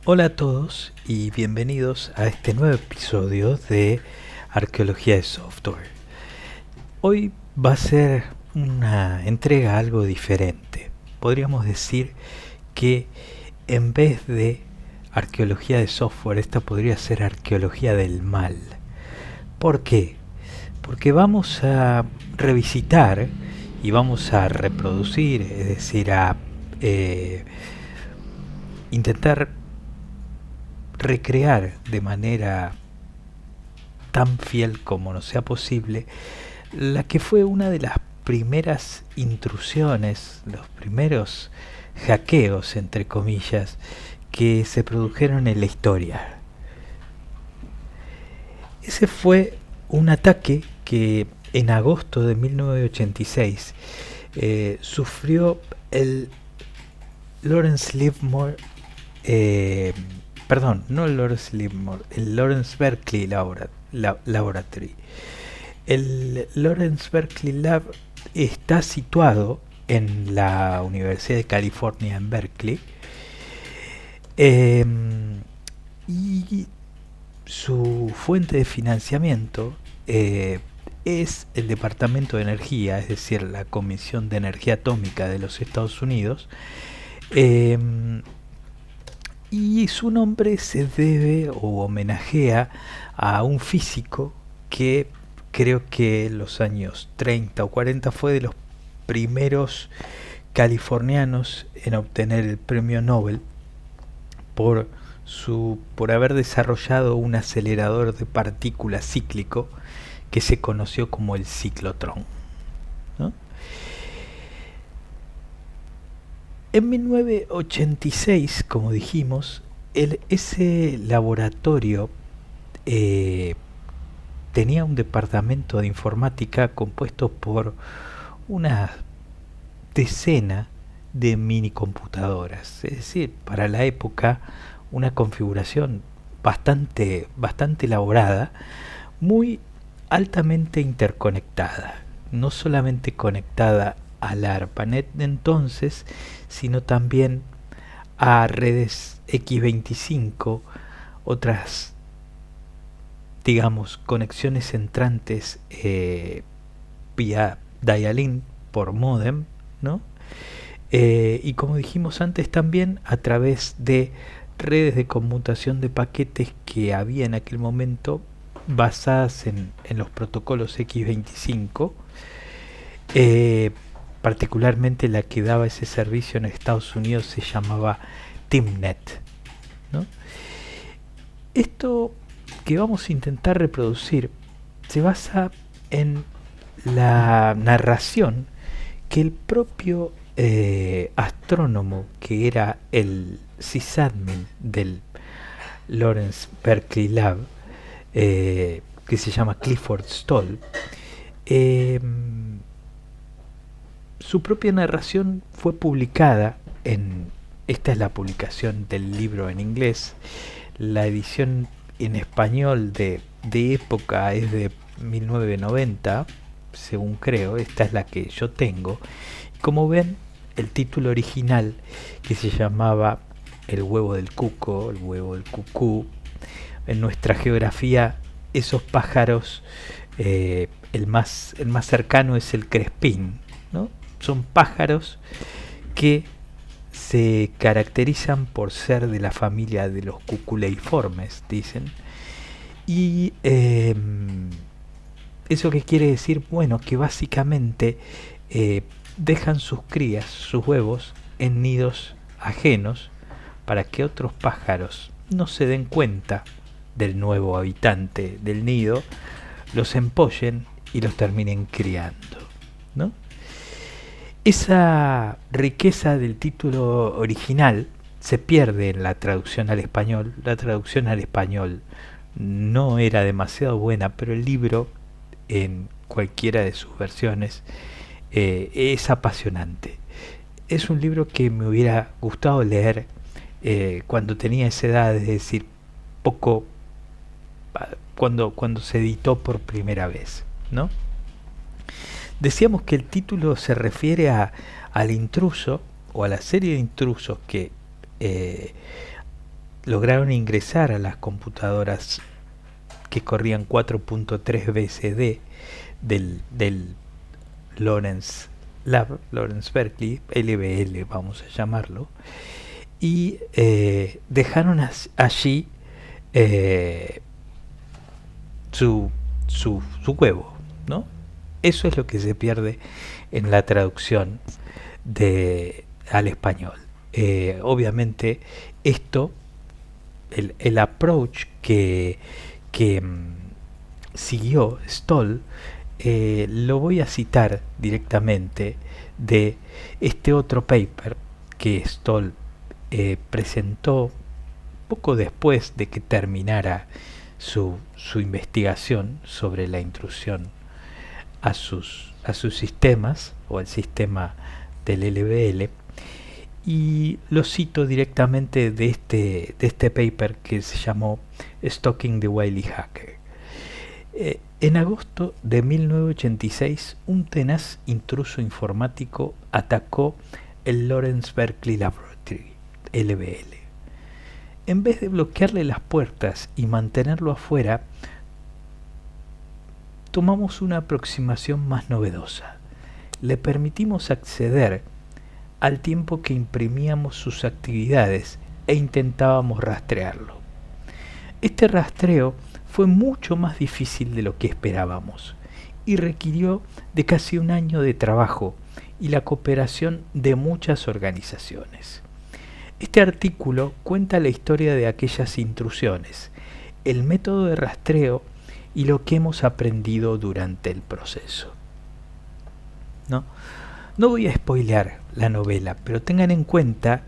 Hola a todos y bienvenidos a este nuevo episodio de Arqueología de Software. Hoy va a ser una entrega algo diferente. Podríamos decir que en vez de arqueología de software, esta podría ser arqueología del mal. ¿Por qué? Porque vamos a revisitar y vamos a reproducir, es decir, a intentar recrear de manera tan fiel como nos sea posible la que fue una de las primeras intrusiones, los primeros hackeos, entre comillas, que se produjeron en la historia. Ese fue un ataque que en agosto de 1986 sufrió el Lawrence Livermore, perdón, no el Lawrence Livermore, el Lawrence Berkeley Laboratory. El Lawrence Berkeley Lab está situado en la Universidad de California en Berkeley, y su fuente de financiamiento es el Departamento de Energía, es decir, la Comisión de Energía Atómica de los Estados Unidos, y su nombre se debe o homenajea a un físico que creo que en los años 30 o 40 fue de los primeros californianos en obtener el premio Nobel por haber desarrollado un acelerador de partículas cíclico que se conoció como el ciclotrón, ¿no? En 1986, como dijimos, ese laboratorio tenía un departamento de informática compuesto por una decena de mini computadoras, es decir, para la época una configuración bastante elaborada, muy altamente interconectada, no solamente conectada al ARPANET de entonces, sino también a redes X25, otras, digamos, conexiones entrantes vía dial-in por modem, ¿no? Y como dijimos antes, también a través de redes de conmutación de paquetes que había en aquel momento basadas en los protocolos X25, particularmente la que daba ese servicio en Estados Unidos se llamaba TIMNet, ¿no? Esto que vamos a intentar reproducir se basa en la narración que el propio astrónomo, que era el sysadmin del Lawrence Berkeley Lab, que se llama Clifford Stoll, su propia narración fue publicada esta es la publicación del libro en inglés. La edición en español de época es de 1990, según creo. Esta es la que yo tengo. Como ven, el título original, que se llamaba El huevo del cuco, el huevo del cucú, en nuestra geografía esos pájaros, el más cercano es el crespín, ¿no? Son pájaros que se caracterizan por ser de la familia de los cuculeiformes, dicen. Y ¿eso qué quiere decir? Bueno, que básicamente dejan sus crías, sus huevos, en nidos ajenos para que otros pájaros no se den cuenta del nuevo habitante del nido, los empollen y los terminen criando, ¿no? Esa riqueza del título original se pierde en la traducción al español. La traducción al español no era demasiado buena, pero el libro, en cualquiera de sus versiones, es apasionante. Es un libro que me hubiera gustado leer cuando tenía esa edad, es decir, cuando se editó por primera vez, ¿no? Decíamos que el título se refiere al intruso o a la serie de intrusos que lograron ingresar a las computadoras que corrían 4.3 BCD del Lawrence Lab, Lawrence Berkeley, LBL vamos a llamarlo, y dejaron allí su huevo, ¿no? Eso es lo que se pierde en la traducción al español. Obviamente esto, el approach que siguió Stoll, lo voy a citar directamente de este otro paper que Stoll presentó poco después de que terminara su investigación sobre la intrusión a sus sistemas o al sistema del LBL, y lo cito directamente de este paper que se llamó Stalking the Wily Hacker. En agosto de 1986, un tenaz intruso informático atacó el Lawrence Berkeley Laboratory, LBL. En vez de bloquearle las puertas y mantenerlo afuera, tomamos una aproximación más novedosa. Le permitimos acceder al tiempo que imprimíamos sus actividades e intentábamos rastrearlo. Este rastreo fue mucho más difícil de lo que esperábamos y requirió de casi un año de trabajo y la cooperación de muchas organizaciones. Este artículo cuenta la historia de aquellas intrusiones, el método de rastreo y lo que hemos aprendido durante el proceso. No voy a spoilear la novela, pero tengan en cuenta,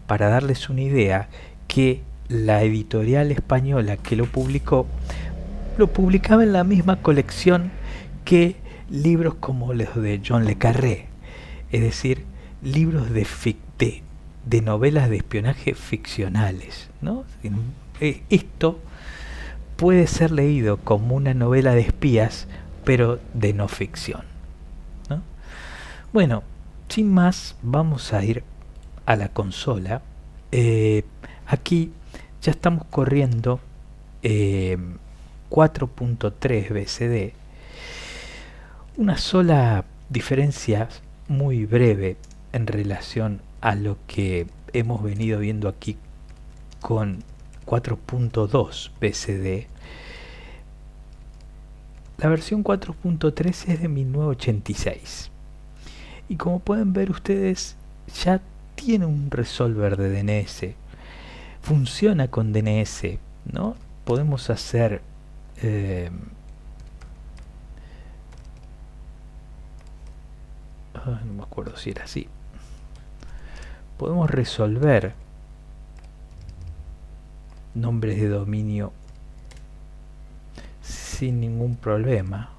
para darles una idea, que la editorial española que lo publicaba en la misma colección que libros como los de John le Carré, es decir, libros de novelas de espionaje ficcionales, ¿no? Esto puede ser leído como una novela de espías, pero de no ficción, ¿no? Bueno, sin más, vamos a ir a la consola. Aquí ya estamos corriendo 4.3 BCD. Una sola diferencia muy breve en relación a lo que hemos venido viendo aquí con 4.2 BCD. La versión 4.3 es de 1986 y como pueden ver ustedes ya tiene un resolver de DNS, funciona con DNS, ¿no? Podemos hacer no me acuerdo si era así, podemos resolver nombres de dominio sin ningún problema.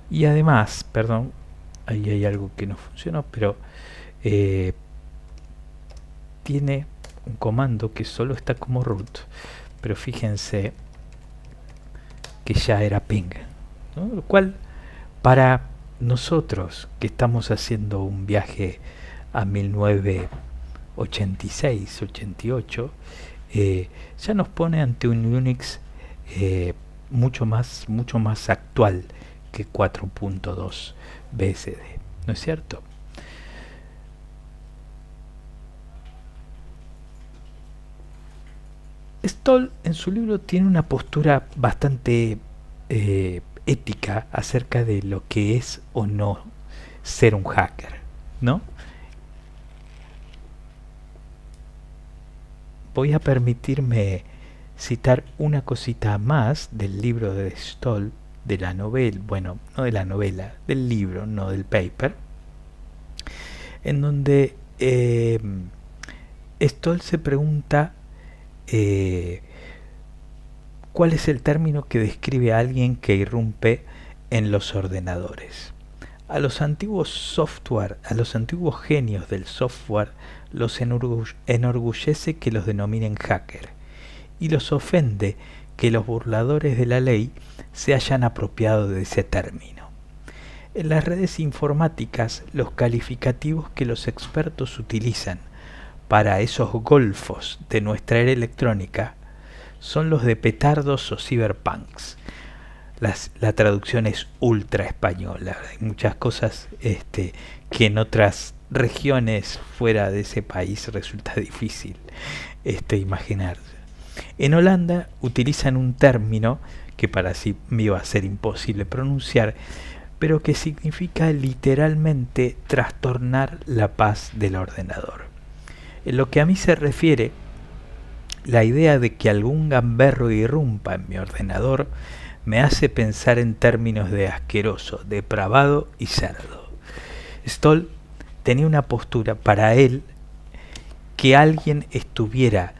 Y además, perdón, ahí hay algo que no funcionó, pero tiene un comando que solo está como root, pero fíjense que ya era ping, ¿no? Lo cual para nosotros que estamos haciendo un viaje a 1986, 88, ya nos pone ante un Unix mucho más actual que 4.2 BSD, ¿no es cierto? Stoll en su libro tiene una postura bastante ética acerca de lo que es o no ser un hacker, ¿no? Voy a permitirme citar una cosita más del libro de Stoll, de la novela, bueno, no de la novela, del libro, no del paper, en donde Stoll se pregunta ¿cuál es el término que describe a alguien que irrumpe en los ordenadores? A los antiguos genios del software los enorgullece que los denominen hacker y los ofende que los burladores de la ley se hayan apropiado de ese término. En las redes informáticas, los calificativos que los expertos utilizan para esos golfos de nuestra era electrónica son los de petardos o cyberpunks. La traducción es ultra española. Hay muchas cosas que en otras regiones fuera de ese país resulta difícil imaginarse. En Holanda utilizan un término que para sí me iba a ser imposible pronunciar, pero que significa literalmente trastornar la paz del ordenador. En lo que a mí se refiere, la idea de que algún gamberro irrumpa en mi ordenador me hace pensar en términos de asqueroso, depravado y cerdo. Stoll tenía una postura. Para él, que alguien estuviera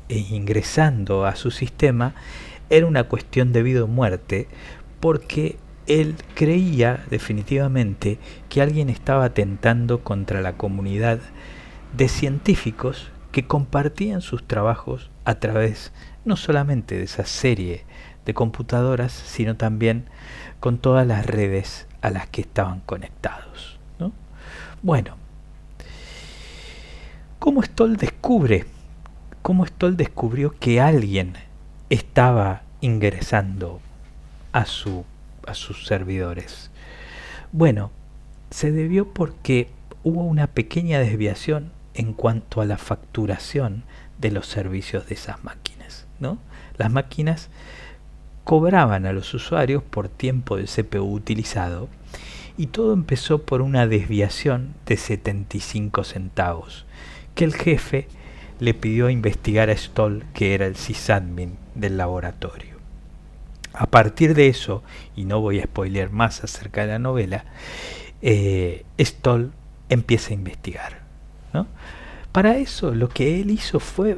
ingresando a su sistema era una cuestión de vida o muerte, porque él creía definitivamente que alguien estaba atentando contra la comunidad de científicos que compartían sus trabajos a través no solamente de esa serie de computadoras, sino también con todas las redes a las que estaban conectados, ¿no? Bueno, ¿cómo Stoll descubrió que alguien estaba ingresando a sus servidores? Bueno, se debió porque hubo una pequeña desviación en cuanto a la facturación de los servicios de esas máquinas, ¿no? Las máquinas cobraban a los usuarios por tiempo de CPU utilizado, y todo empezó por una desviación de 75 centavos que el jefe le pidió investigar a Stoll, que era el sysadmin del laboratorio. A partir de eso, y no voy a spoilear más acerca de la novela, Stoll empieza a investigar, ¿no? Para eso lo que él hizo fue,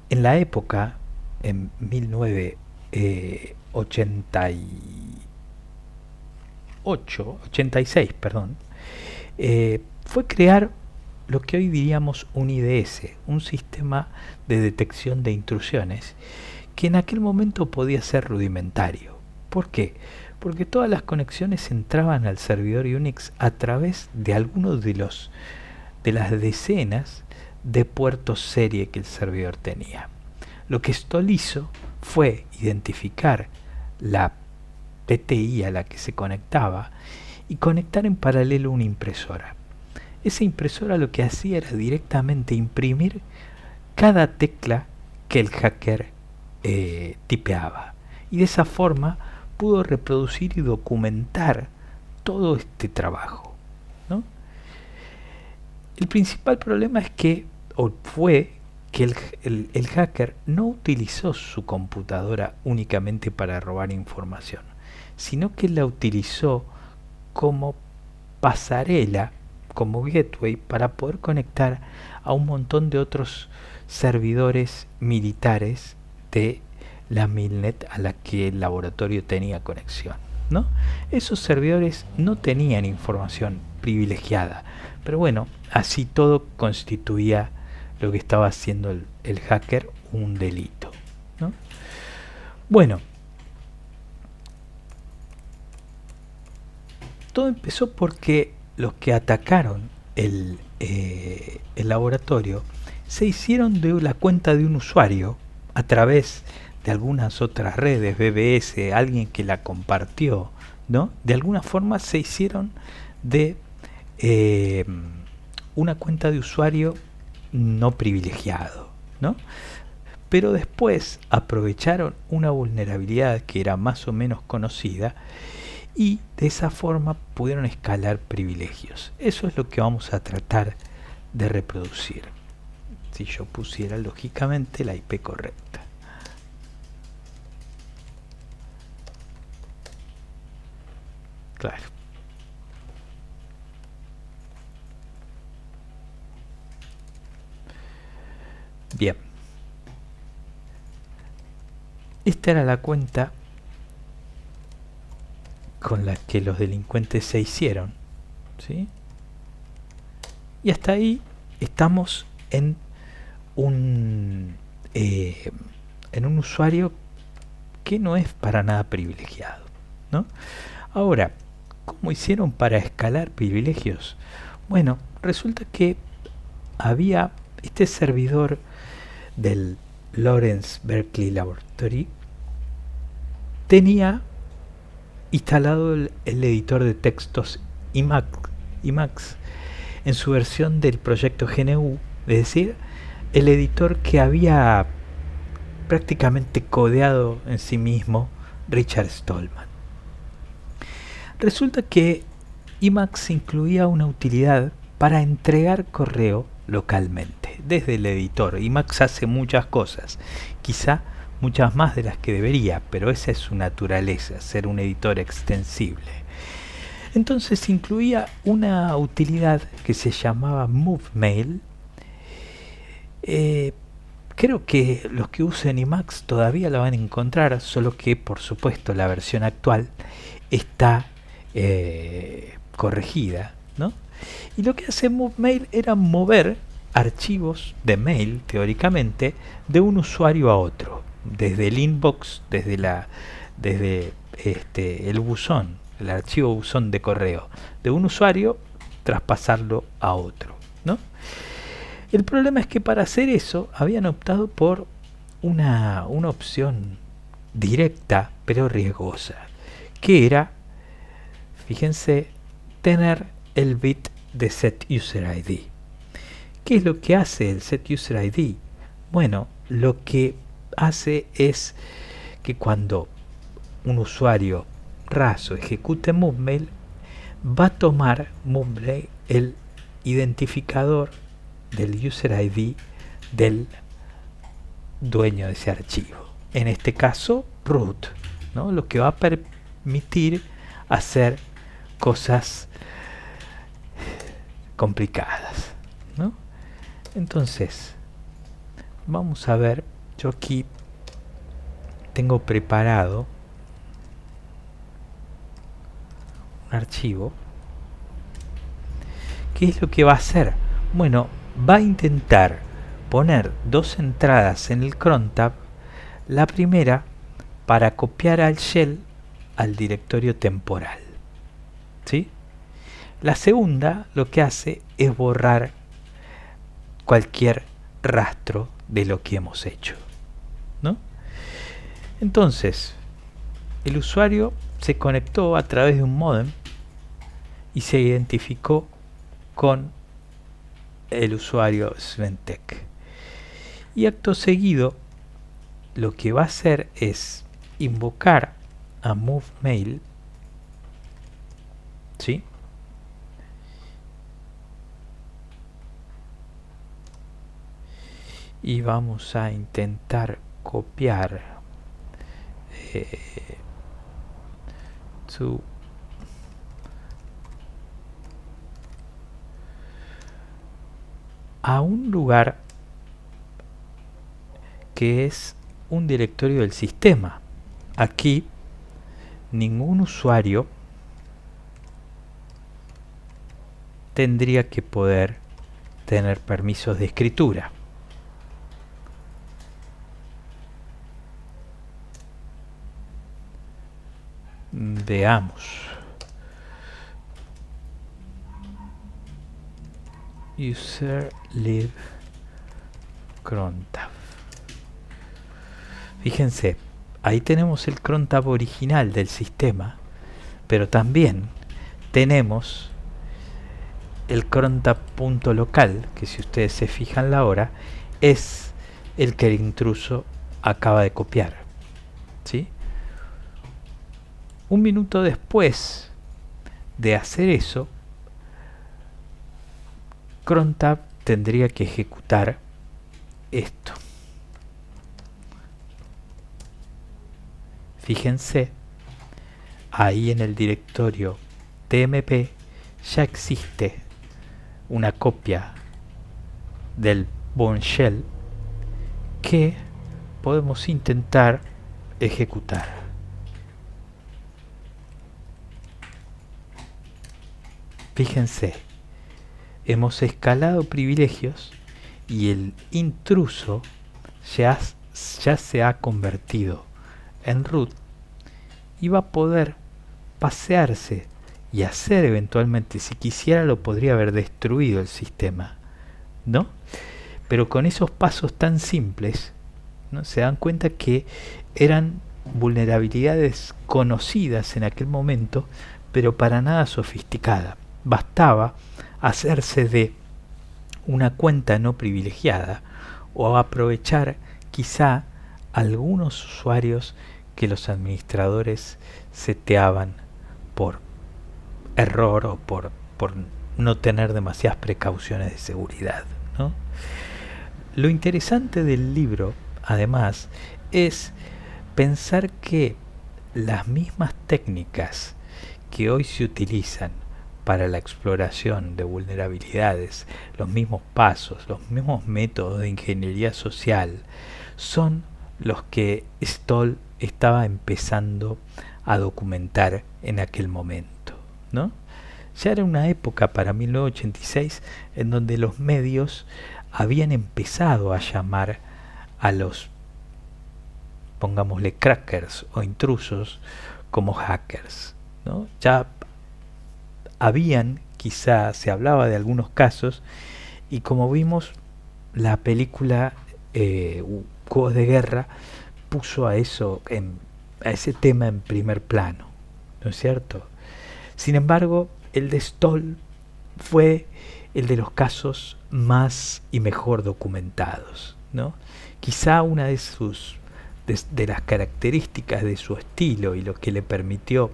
en la época, en 1986, fue crear lo que hoy diríamos un IDS, un sistema de detección de intrusiones, que en aquel momento podía ser rudimentario. ¿Por qué? Porque todas las conexiones entraban al servidor Unix a través de algunos de las decenas de puertos serie que el servidor tenía. Lo que Stoll hizo fue identificar la PTI a la que se conectaba y conectar en paralelo una impresora. Esa impresora lo que hacía era directamente imprimir cada tecla que el hacker tipeaba, y de esa forma pudo reproducir y documentar todo este trabajo, ¿no? El principal problema fue que el hacker no utilizó su computadora únicamente para robar información, sino que la utilizó como pasarela, como gateway, para poder conectar a un montón de otros servidores militares de la Milnet a la que el laboratorio tenía conexión, ¿no? Esos servidores no tenían información privilegiada, pero bueno, así todo constituía lo que estaba haciendo el hacker un delito, ¿no? Bueno, todo empezó porque los que atacaron el laboratorio se hicieron de la cuenta de un usuario a través de algunas otras redes, BBS, alguien que la compartió, ¿no? De alguna forma se hicieron de una cuenta de usuario no privilegiado, ¿no? Pero después aprovecharon una vulnerabilidad que era más o menos conocida, y de esa forma pudieron escalar privilegios. Eso es lo que vamos a tratar de reproducir. Si yo pusiera lógicamente la IP correcta. Claro. Bien. Esta era la cuenta con la que los delincuentes se hicieron, ¿sí? Y hasta ahí estamos en en un usuario que no es para nada privilegiado, ¿no? Ahora, ¿cómo hicieron para escalar privilegios? Bueno, resulta que había este servidor del Lawrence Berkeley Laboratory, tenía instalado el editor de textos Emacs en su versión del proyecto GNU, es decir, el editor que había prácticamente codeado en sí mismo Richard Stallman. Resulta que Emacs incluía una utilidad para entregar correo localmente desde el editor. Emacs hace muchas cosas, quizá muchas más de las que debería, pero esa es su naturaleza, ser un editor extensible. Entonces incluía una utilidad que se llamaba MoveMail. Creo que los que usen Emacs todavía la van a encontrar, solo que por supuesto la versión actual está corregida, ¿no? Y lo que hace MoveMail era mover archivos de mail, teóricamente, de un usuario a otro, desde el inbox, desde el buzón, el archivo buzón de correo, de un usuario, traspasarlo a otro, ¿no? El problema es que para hacer eso habían optado por una opción directa pero riesgosa, que era, fíjense, tener el bit de setUserID. ¿Qué es lo que hace el setUserID? Bueno, lo que hace es que cuando un usuario raso ejecute MoveMail, va a tomar MoveMail el identificador del UserID del dueño de ese archivo. En este caso, root, ¿no? Lo que va a permitir hacer cosas complicadas, ¿no? Entonces, vamos a ver, yo aquí tengo preparado un archivo. ¿Qué es lo que va a hacer? Bueno, va a intentar poner dos entradas en el cron tab. La primera para copiar al shell al directorio temporal, ¿sí? La segunda lo que hace es borrar cualquier rastro de lo que hemos hecho, ¿no? Entonces, el usuario se conectó a través de un módem y se identificó con el usuario Sventek. Y acto seguido, lo que va a hacer es invocar a MoveMail, ¿sí? Y vamos a intentar copiar a un lugar que es un directorio del sistema. Aquí ningún usuario tendría que poder tener permisos de escritura. Veamos. User lib cron tab. Fíjense, ahí tenemos el cron tab original del sistema, pero también tenemos el cron tab.local, que si ustedes se fijan la hora, es el que el intruso acaba de copiar, ¿sí? Un minuto después de hacer eso, cron tab tendría que ejecutar esto. Fíjense, ahí en el directorio tmp ya existe una copia del Bourne Shell que podemos intentar ejecutar. Fíjense, hemos escalado privilegios y el intruso ya ya se ha convertido en root, iba a poder pasearse y hacer eventualmente, si quisiera, lo podría haber destruido el sistema, ¿no? Pero con esos pasos tan simples, ¿no? Se dan cuenta que eran vulnerabilidades conocidas en aquel momento, pero para nada sofisticadas. Bastaba hacerse de una cuenta no privilegiada o aprovechar quizá algunos usuarios que los administradores seteaban por error o por no tener demasiadas precauciones de seguridad, ¿no? Lo interesante del libro, además, es pensar que las mismas técnicas que hoy se utilizan para la exploración de vulnerabilidades, los mismos pasos, los mismos métodos de ingeniería social, son los que Stoll estaba empezando a documentar en aquel momento, ¿no? Ya era una época para 1986 en donde los medios habían empezado a llamar a los, pongámosle, crackers o intrusos como hackers, ¿no? Ya habían, quizá se hablaba de algunos casos, y como vimos, la película Juegos de Guerra puso a ese tema en primer plano, ¿no es cierto? Sin embargo, el de Stoll fue el de los casos más y mejor documentados, ¿no? Quizá una de las características de su estilo y lo que le permitió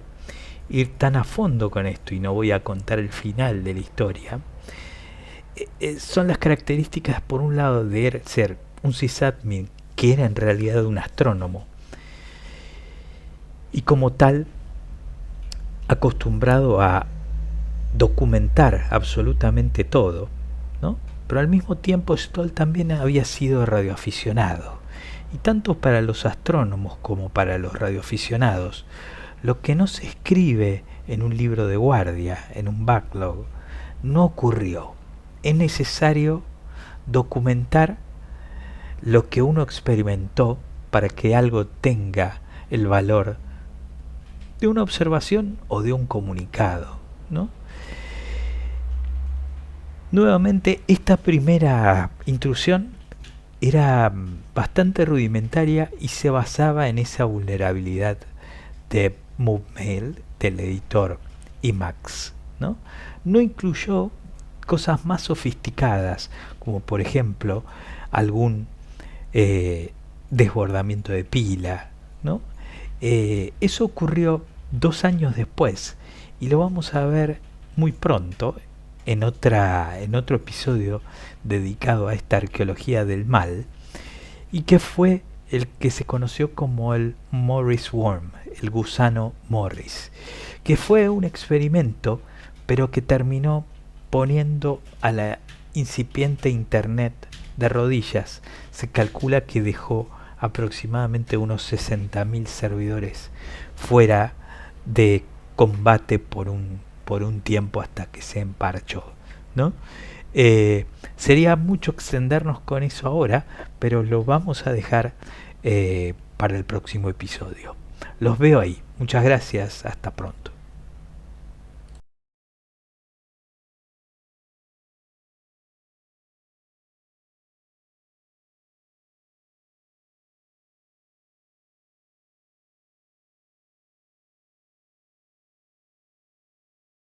ir tan a fondo con esto, y no voy a contar el final de la historia, son las características, por un lado, de ser un sysadmin que era en realidad un astrónomo y como tal acostumbrado a documentar absolutamente todo, ¿no? Pero al mismo tiempo Stoll también había sido radioaficionado, y tanto para los astrónomos como para los radioaficionados, lo que no se escribe en un libro de guardia, en un backlog, no ocurrió. Es necesario documentar lo que uno experimentó para que algo tenga el valor de una observación o de un comunicado, ¿no? Nuevamente, esta primera intrusión era bastante rudimentaria y se basaba en esa vulnerabilidad de MoveMail del editor Emacs, ¿no? No incluyó cosas más sofisticadas, como por ejemplo algún desbordamiento de pila, ¿no? Eso ocurrió 2 años después, y lo vamos a ver muy pronto en otro episodio dedicado a esta arqueología del mal, y que fue el que se conoció como el Morris Worm, el gusano Morris, que fue un experimento, pero que terminó poniendo a la incipiente Internet de rodillas. Se calcula que dejó aproximadamente unos 60.000 servidores fuera de combate por un tiempo hasta que se emparchó, ¿no? Sería mucho extendernos con eso ahora, pero lo vamos a dejar para el próximo episodio. Los veo ahí. Muchas gracias. Hasta pronto.